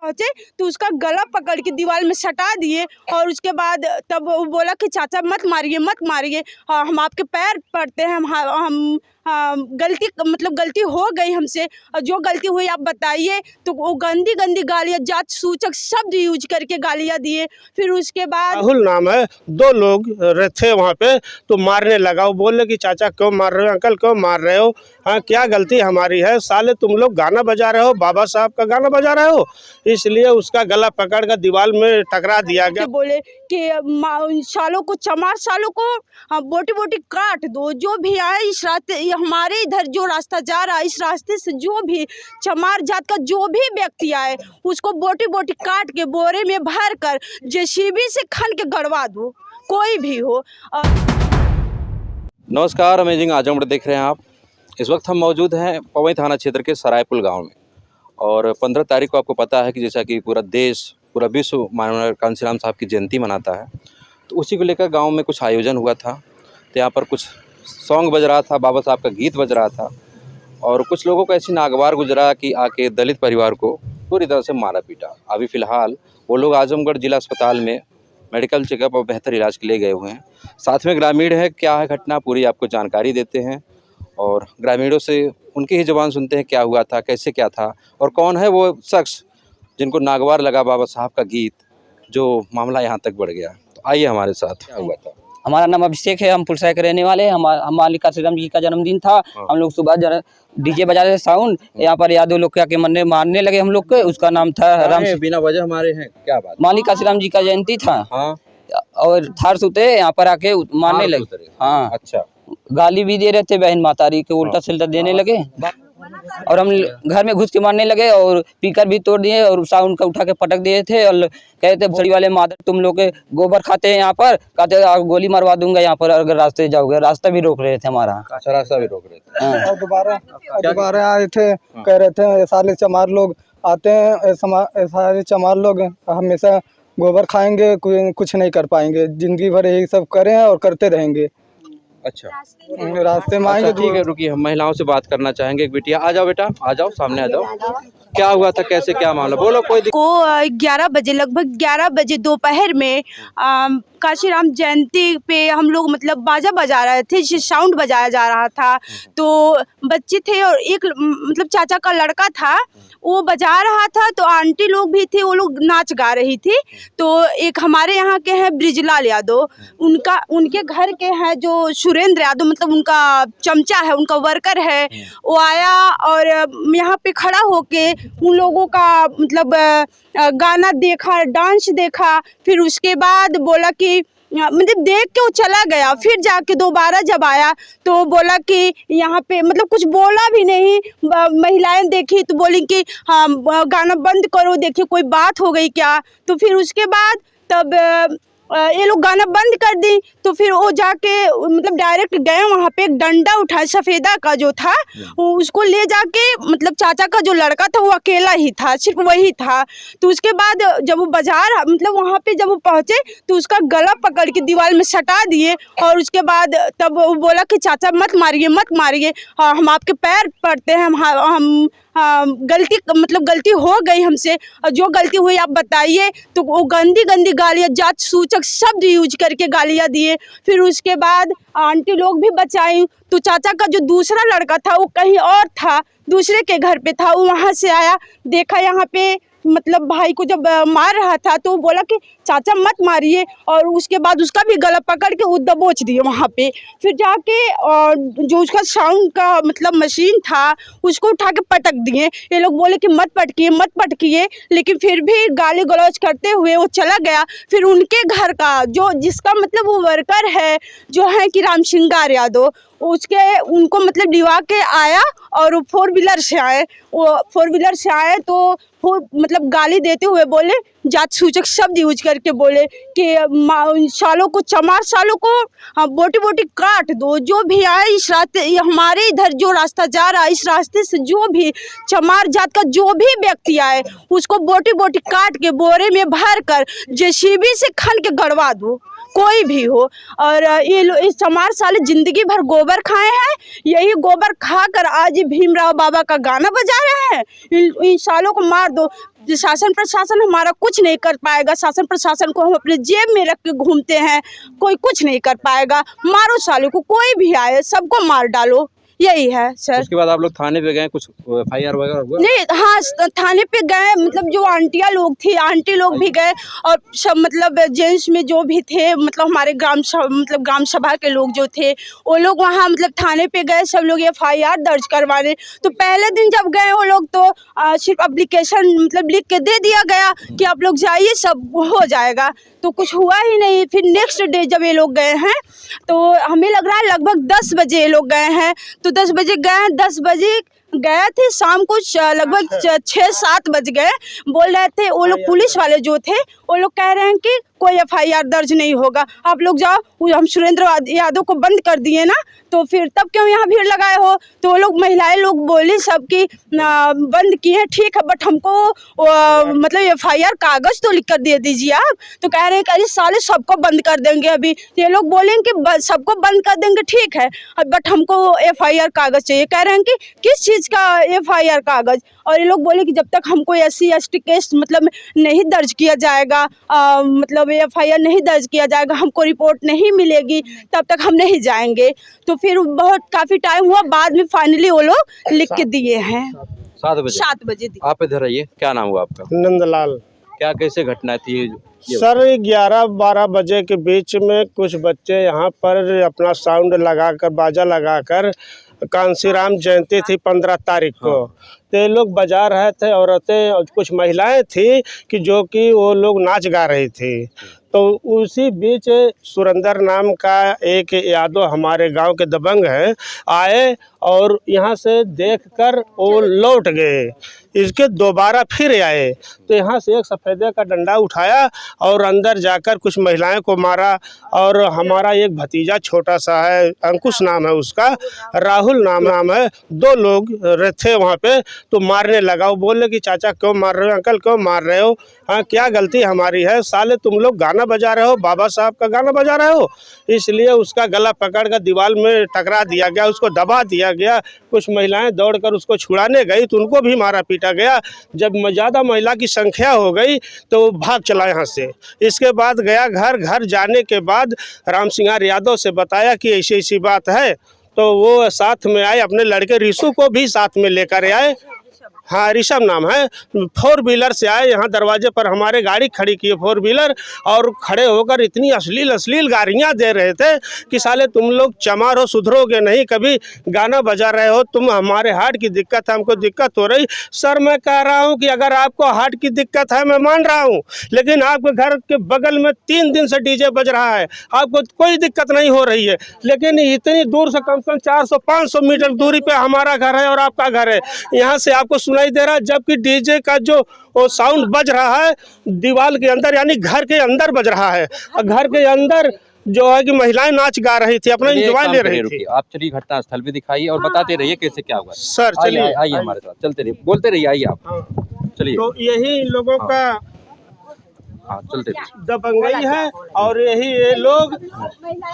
पहुंचे तो उसका गला पकड़ के दीवार में सटा दिए और उसके बाद तब वो बोला कि चाचा मत मारिए, हम आपके पैर पड़ते हैं, हम गलती गलती हो गई हमसे, और जो गलती हुई आप बताइए। तो वो गंदी गालियाँ, जात सूचक शब्द यूज करके गालियाँ दिए। फिर उसके बाद राहुल नाम है, 2 लोग थे वहाँ पे, तो मारने लगा। वो बोले कि चाचा क्यों मार रहे हो, अंकल क्यों मार रहे हो, हाँ क्या गलती हमारी है, साले तुम लोग गाना बजा रहे हो, बाबा साहब का गाना बजा रहे हो, इसलिए उसका गला पकड़ कर दीवार में टकरा दिया गया। बोले कि सालों को, चमार सालों को बोटी काट दो, जो भी आए इस रास्ते, हमारे इधर जो रास्ता जा रहा है इस रास्ते से, जो भी चमार जात का जो भी व्यक्ति आए उसको बोटी काट के बोरे में भर कर जेसीबी से खन के गड़वा दो, कोई भी हो। नमस्कार, अमेजिंग आजमगढ़ देख रहे हैं आप। इस वक्त हम मौजूद हैं पवई थाना क्षेत्र के सरायपुल गांव में, और 15 तारीख को आपको पता है कि जैसा कि पूरा देश, पूरा विश्व माननीय कांशीराम साहब की जयंती मनाता है, तो उसी को लेकर गांव में कुछ आयोजन हुआ था। तो यहाँ पर कुछ सॉन्ग बज रहा था, बाबा साहब का गीत बज रहा था, और कुछ लोगों को ऐसी नागवार गुजरा कि आके दलित परिवार को पूरी तरह से मारा पीटा। अभी फ़िलहाल वो लोग आजमगढ़ जिला अस्पताल में मेडिकल चेकअप और बेहतर इलाज के लिए गए हुए हैं। साथ में ग्रामीण है, क्या है घटना पूरी आपको जानकारी देते हैं, और ग्रामीणों से उनकी ही ज़ुबान सुनते हैं क्या हुआ था, कैसे क्या था, और कौन है वो शख्स जिनको नागवार लगा बाबा साहब का गीत, जो मामला यहाँ तक बढ़ गया। तो आइए हमारे साथ, क्या हुआ था। हमारा नाम अभिषेक है, हम पुलसाय के रहने वाले हैं। हम मालिक कांशीराम जी का जन्मदिन था। हम लोग सुबह डीजे बजा रहे साउंड, यहाँ पर यादव लोग क्या के मारने लगे हम लोग के। उसका नाम था राम, बिना वजह हमारे हैं, क्या बात। मालिक कांशीराम जी का जयंती था। हाँ। और थार सुते यहाँ पर आके मारने लगे। हाँ, अच्छा, गाली भी दे रहे थे, बहन मातारी के उल्टा सिल्टा देने लगे, और हम घर में घुस के मारने लगे, और स्पीकर भी तोड़ दिए, और साउंड का उठा के पटक दिए थे, और कहते बड़ी वाले मादर तुम लोग के गोबर खाते हैं यहाँ पर, कहते गोली मरवा दूंगा यहाँ पर अगर रास्ते जाओगे। रास्ता भी रोक रहे थे हमारा। अच्छा, रास्ता भी रोक रहे थे। और दोबारा आए थे, कह रहे थे सारे चमार लोग आते हैं, सारे चमार लोग हमेशा गोबर खाएंगे, कुछ नहीं कर पाएंगे, जिंदगी भर यही सब करें और करते रहेंगे। अच्छा, रास्ते में आएंगे। ठीक है, रुकिए, हम महिलाओं से बात करना चाहेंगे। एक बिटिया, आ जाओ बेटा, आ जाओ, सामने आ जाओ। क्या हुआ था, कैसे क्या मामला, बोलो। कोई को 11 बजे, लगभग 11 बजे दोपहर में कांशीराम जयंती पे हम लोग बाजा बजा रहे थे, साउंड बजाया जा रहा था। तो बच्चे थे और एक चाचा का लड़का था, वो बजा रहा था, तो आंटी लोग भी थे, वो लोग नाच गा रही थी। तो एक हमारे यहाँ के हैं ब्रिजलाल यादव, उनके घर के हैं जो सुरेंद्र यादव, उनका चमचा है, उनका वर्कर है, वो आया और यहाँ पे खड़ा होके उन लोगों का गाना देखा, डांस देखा। फिर उसके बाद बोला कि देख के वो चला गया। फिर जाके दोबारा जब आया तो बोला कि यहाँ पे कुछ बोला भी नहीं। महिलाएं देखी तो बोली कि हाँ गाना बंद करो, देखिए कोई बात हो गई क्या। तो फिर उसके बाद तब ये लोग गाना बंद कर दी। तो फिर वो जाके डायरेक्ट गए वहाँ पे, एक डंडा उठाया सफ़ेदा का जो था, उसको ले जाके चाचा का जो लड़का था वो अकेला ही था, सिर्फ वही था। तो उसके बाद जब वो बाजार वहाँ पे जब वो पहुँचे तो उसका गला पकड़ के दीवार में सटा दिए, और उसके बाद तब वो बोला कि चाचा मत मारिए, हम आपके पैर पड़ते हैं, हम गलती हो गई हमसे, और जो गलती हुई आप बताइए। तो वो गंदी गालियाँ, जात सूचक शब्द यूज करके गालियाँ दिए। फिर उसके बाद आंटी लोग भी बचाई। तो चाचा का जो दूसरा लड़का था वो कहीं और था, दूसरे के घर पे था, वो वहाँ से आया, देखा यहाँ पे भाई को जब मार रहा था, तो बोला कि चाचा मत मारिए, और उसके बाद उसका भी गला पकड़ के वो दबोच दिए वहाँ पे। फिर जाके जो उसका साउंड का मशीन था उसको उठा के पटक दिए। ये लोग बोले कि मत पटकिए, लेकिन फिर भी गाली गलौज करते हुए वो चला गया। फिर उनके घर का जो जिसका वो वर्कर है जो है कि राम सिंगार यादव, उनको लिवा के आया, और वो 4 व्हीलर से आए तो वो गाली देते हुए बोले, जात सूचक शब्द यूज करके बोले कि सालों को, चमार सालों को बोटी काट दो, जो भी आए इस रास्ते, हमारे इधर जो रास्ता जा रहा है इस रास्ते से, जो भी चमार जात का जो भी व्यक्ति आए उसको बोटी काट के बोरे में भर कर जेसीबी से खन के गड़वा दो, कोई भी हो। और ये इस चमार साले जिंदगी भर गोबर खाए हैं, यही गोबर खाकर आज भीमराव बाबा का गाना बजा रहे हैं। इन सालों को मार दो। जो शासन प्रशासन हमारा कुछ नहीं कर पाएगा। शासन प्रशासन को हम अपने जेब में रख के घूमते हैं, कोई कुछ नहीं कर पाएगा। मारो सालों को, कोई भी आए सबको मार डालो, यही है सर। उसके बाद आप लोग थाने पे गए, कुछ FIR वगैरह हुआ? नहीं, हाँ थाने पे गए, मतलब जो आंटियाँ लोग थी, आंटी लोग भी गए और सब मतलब जेंट्स में जो भी थे, मतलब हमारे ग्राम सभा के लोग जो थे वो लोग वहाँ मतलब थाने पे गए, सब लोग FIR दर्ज करवाने। तो पहले दिन जब गए वो लोग तो सिर्फ एप्लीकेशन मतलब लिख के दे दिया गया कि आप लोग जाइए सब हो जाएगा, तो कुछ हुआ ही नहीं। फिर नेक्स्ट डे जब ये लोग गए हैं तो हमें लग रहा है लगभग 10 बजे ये लोग गए हैं, तो 10 बजे गए, 10 बजे गए थे, शाम को लगभग 6-7 बज गए। बोल रहे थे वो लोग, पुलिस वाले जो थे वो लोग कह रहे हैं कि कोई FIR दर्ज नहीं होगा, आप लोग जाओ। हम सुरेंद्र यादव को बंद कर दिए ना, तो फिर तब क्यों यहाँ भीड़ लगाए हो? तो वो लोग महिलाएं लोग बोली सबकी बंद किए हैं, ठीक है, बट हमको मतलब FIR कागज तो लिख कर दे दीजिए आप। तो कह रहे हैं कि अरे साले सबको बंद कर देंगे अभी। तो ये लोग बोलेंगे कि सबको बंद कर देंगे, ठीक है, बट हमको FIR कागज चाहिए। कह रहे हैं कि किस चीज़ का FIR कागज? और ये लोग बोले कि जब तक हमको SC ST केस मतलब नहीं दर्ज किया जाएगा, मतलब FIR नहीं दर्ज किया जाएगा, हमको रिपोर्ट नहीं मिलेगी, तब तक हम नहीं जाएंगे। तो फिर बहुत काफ़ी टाइम हुआ, बाद में फाइनली वो लोग लिख के दिए हैं। 7 बजे? 7 बजे। आप इधर आइए, क्या नाम हुआ आपका? नंदलाल। क्या कैसे घटना थी ये? सर 11-12 बजे के बीच में कुछ बच्चे यहाँ पर अपना साउंड लगाकर, बाजा लगाकर, कांसीराम जयंती थी 15 तारीख को, तो ये लोग बजा रहे थे। औरतें और कुछ महिलाएं थी कि जो कि वो लोग नाच गा रही थी। तो उसी बीच सुरेंद्र नाम का एक यादव हमारे गांव के दबंग हैं, आए और यहाँ से देखकर वो लौट गए। इसके दोबारा फिर आए तो यहाँ से एक सफ़ेदे का डंडा उठाया और अंदर जाकर कुछ महिलाएं को मारा। और हमारा एक भतीजा छोटा सा है, अंकुश नाम है उसका, राहुल नाम है, 2 लोग थे वहाँ पे, तो मारने लगा। वो बोले कि चाचा क्यों मार रहे हो, अंकल क्यों मार रहे हो, हाँ क्या गलती हमारी है, साले तुम लोग गाना बजा रहे हो, बाबा साहब का गाना बजा रहे हो। इसलिए उसका गला पकड़ कर दीवार में टकरा दिया गया, उसको दबा दिया गया। कुछ महिलाएं दौड़कर उसको छुड़ाने गई तो उनको भी मारा पीटा गया। जब ज़्यादा महिला की संख्या हो गई तो वो भाग चला यहाँ से। इसके बाद गया घर जाने के बाद राम सिंगार यादव से बताया कि ऐसी ऐसी बात है, तो वो साथ में आए, अपने लड़के रिशु को भी साथ में लेकर आए। हाँ ऋषभ नाम है, 4 व्हीलर से आए, यहाँ दरवाजे पर हमारे गाड़ी खड़ी की 4 व्हीलर, और खड़े होकर इतनी अश्लील गालियाँ दे रहे थे कि साले तुम लोग चमार हो, सुधरोगे नहीं, कभी गाना बजा रहे हो, तुम हमारे हार्ट की दिक्कत है, हमको दिक्कत हो रही। सर मैं कह रहा हूँ कि अगर आपको हार्ट की दिक्कत है मैं मान रहा हूँ, लेकिन आपके घर के बगल में 3 दिन से DJ बज रहा है, आपको कोई दिक्कत नहीं हो रही है, लेकिन इतनी दूर से कम 400-500 मीटर दूरी पे हमारा घर है और आपका घर है, यहाँ से आपको सुनाई दे रहा है, जबकि DJ का जो वो साउंड बज रहा है दीवार के अंदर, यानी घर के अंदर बज रहा है। और घर के अंदर जो है कि महिलाएं नाच गा रही थी, अपना एंजॉय ले रही थी। आप चलिए घटना स्थल भी दिखाइए और बताते रहिए कैसे क्या हुआ। सर चलिए, आइए हमारे साथ, चलते रहिए, बोलते रहिए, आइए आप चलिए। तो यही लोगों का चलते रहिए, दबंगई है और यही ये लोग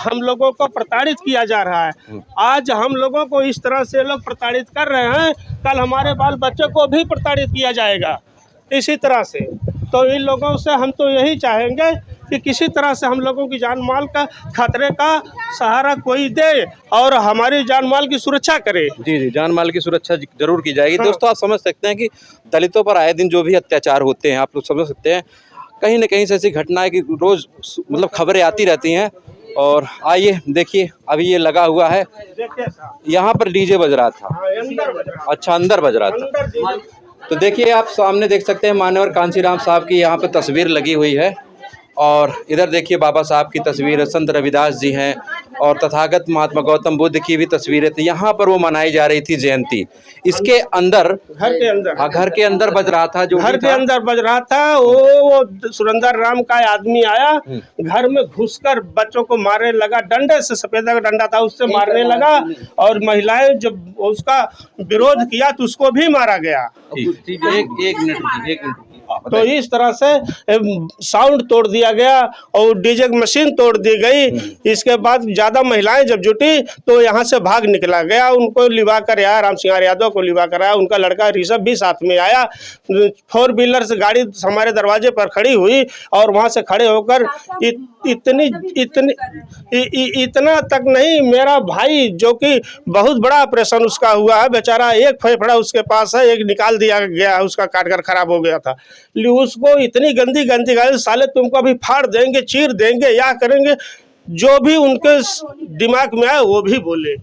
हम लोगों को प्रताड़ित किया जा रहा है। आज हम लोगों को इस तरह से लोग प्रताड़ित कर रहे हैं, कल हमारे बाल बच्चों को भी प्रताड़ित किया जाएगा इसी तरह से। तो इन लोगों से हम तो यही चाहेंगे कि किसी तरह से हम लोगों की जान माल का खतरे का सहारा कोई दे और हमारी जान माल की सुरक्षा करे। जी, जान माल की सुरक्षा जरूर की जाएगी। दोस्तों आप समझ सकते हैं कि दलितों पर आए दिन जो भी अत्याचार होते हैं, आप लोग समझ सकते हैं, कहीं न कहीं से ऐसी घटनाएं कि रोज़ मतलब खबरें आती रहती हैं। और आइए देखिए, अभी ये लगा हुआ है, यहाँ पर DJ बज रहा था। अच्छा, अंदर बज रहा था। तो देखिए आप सामने देख सकते हैं मान्यवर कांसीराम साहब की यहाँ पे तस्वीर लगी हुई है, और इधर देखिए बाबा साहब की तस्वीर है, संत रविदास जी हैं, और तथागत महात्मा गौतम बुद्ध की भी तस्वीरें थी। यहाँ पर वो मनाई जा रही थी जयंती। इसके अंदर घर के अंदर बज रहा था, जो घर के अंदर बज रहा था। वो सुरेंद्र नाम का आदमी आया, घर में घुसकर बच्चों को मारने लगा, डंडे से, सफेदा का डंडा था उससे मारने लगा, और महिलाएं जब उसका विरोध किया तो उसको भी मारा गया। एक मिनट तो इस तरह से साउंड तोड़ दिया गया और डीजे मशीन तोड़ दी गई। इसके बाद ज़्यादा महिलाएं जब जुटी तो यहाँ से भाग निकला गया। उनको लिवा कर आया, राम सिंह यादव को लिवा कर आया, उनका लड़का ऋषभ भी साथ में आया। 4 व्हीलर से गाड़ी हमारे दरवाजे पर खड़ी हुई और वहाँ से खड़े होकर इतना तक नहीं, मेरा भाई जो कि बहुत बड़ा ऑपरेशन उसका हुआ है, बेचारा एक फेफड़ा उसके पास है, एक निकाल दिया गया, उसका काटकर खराब हो गया था। उसको इतनी गंदी गंदी गाली, साले तुमको अभी फाड़ देंगे, चीर देंगे, या करेंगे, जो भी उनके दिमाग में आए वो भी बोले।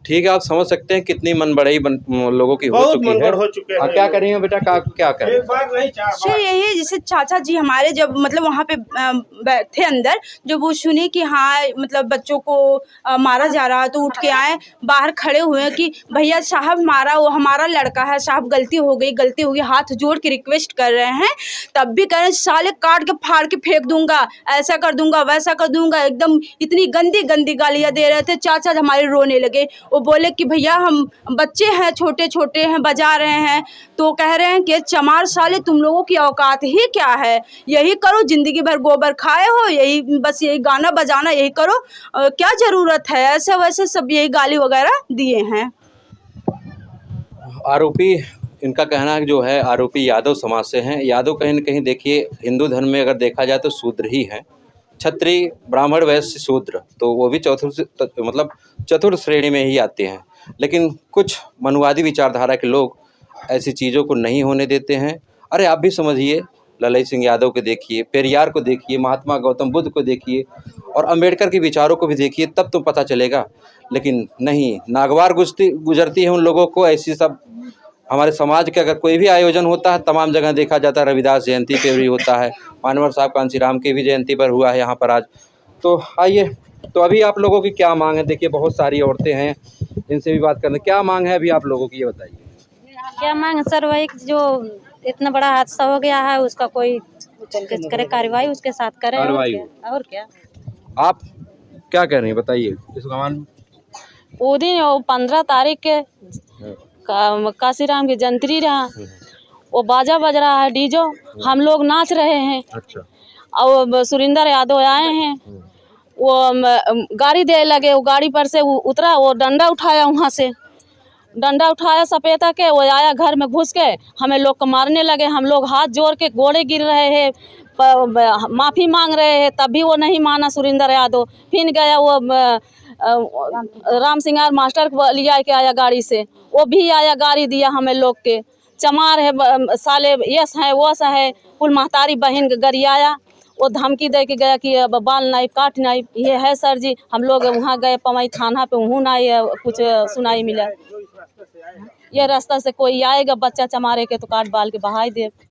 ठीक है, आप समझ सकते हैं कितनी मन बढ़ई लोगों की हो चुकी है। हो चुके हैं। क्या करेंगे बेटा, क्या करें? एक बार नहीं, 4 बार। सर यही है, जैसे चाचा जी हमारे जब मतलब वहाँ पे थे अंदर, जब वो सुने कि हाँ मतलब बच्चों को मारा जा रहा है, तो उठ के आए, बाहर खड़े हुए कि भैया साहब मारा, वो हमारा लड़का है साहब, गलती हो गई, हाथ जोड़ के रिक्वेस्ट कर रहे हैं। तब भी कह रहे हैं साले काट के फाड़ के फेंक दूंगा, ऐसा कर दूंगा, वैसा कर दूंगा, एकदम इतनी गंदी गंदी गालियाँ दे रहे थे। चाचा हमारे रोने लगे। वो बोले कि भैया हम बच्चे हैं, छोटे छोटे हैं, बजा रहे हैं। तो कह रहे हैं कि चमार साले तुम लोगों की औकात ही क्या है, यही करो, जिंदगी भर गोबर खाए हो, यही बस यही गाना बजाना यही करो, क्या ज़रूरत है, ऐसे वैसे सब यही गाली वगैरह दिए हैं। आरोपी, इनका कहना जो है आरोपी यादव समाज से हैं। यादव कहीं न कहीं देखिए हिंदू धर्म में अगर देखा जाए तो शूद्र ही हैं, क्षत्रिय ब्राह्मण वैश्य शूद्र, तो वो भी चतुर्थ श्रेणी में ही आते हैं। लेकिन कुछ मनुवादी विचारधारा के लोग ऐसी चीज़ों को नहीं होने देते हैं। अरे आप भी समझिए, ललई सिंह यादव को देखिए, पेरियार को देखिए, महात्मा गौतम बुद्ध को देखिए और अंबेडकर के विचारों को भी देखिए, तब तो पता चलेगा। लेकिन नहीं, नागवार गुजरती है उन लोगों को। ऐसी सब हमारे समाज के अगर कोई भी आयोजन होता है, तमाम जगह देखा जाता है, रविदास जयंती पे भी होता है, मानवर साहब कांशीराम की भी जयंती पर हुआ है यहाँ पर आज। तो आइए, तो अभी आप लोगों की क्या मांग है? देखिए बहुत सारी औरतें हैं, इनसे भी बात करने, क्या मांग है अभी आप लोगों की, ये बताइए। क्या मांग है सर? वही जो इतना बड़ा हादसा हो गया है, उसका कोई करे कार्रवाई, उसके साथ करे। और क्या आप क्या कह रहे हैं, बताइए इस गाँव। वो दिन 15 तारीख के काशीराम की जयंती रहा, वो बाजा बज रहा है, डीजो, हम लोग नाच रहे हैं। अच्छा। और सुरेंद्र यादव आए हैं, वो गाड़ी दे लगे, वो गाड़ी पर से उतरा, वो डंडा उठाया, वहाँ से डंडा उठाया सपेटा के, वो आया घर में घुस के हमें लोग को मारने लगे। हम लोग हाथ जोड़ के गोड़े गिर रहे हैं, माफ़ी मांग रहे हैं, तब भी वो नहीं माना सुरेंद्र यादव। फिर गया वो राम सिंह मास्टर को लिया के आया गाड़ी से, वो भी आया, गाड़ी दिया हमें लोग के। चमार है साले, यस है वो सा है, कुल महतारी बहन गरियाया, वो धमकी दे के गया कि अब बाल नाई काट नाई, ये है सर जी। हम लोग वहाँ गए पवई थाना पे, वहाँ नाई कुछ सुनाई मिला। ये रास्ता से कोई आएगा बच्चा चमारे के तो काट बाल के बहाई दे।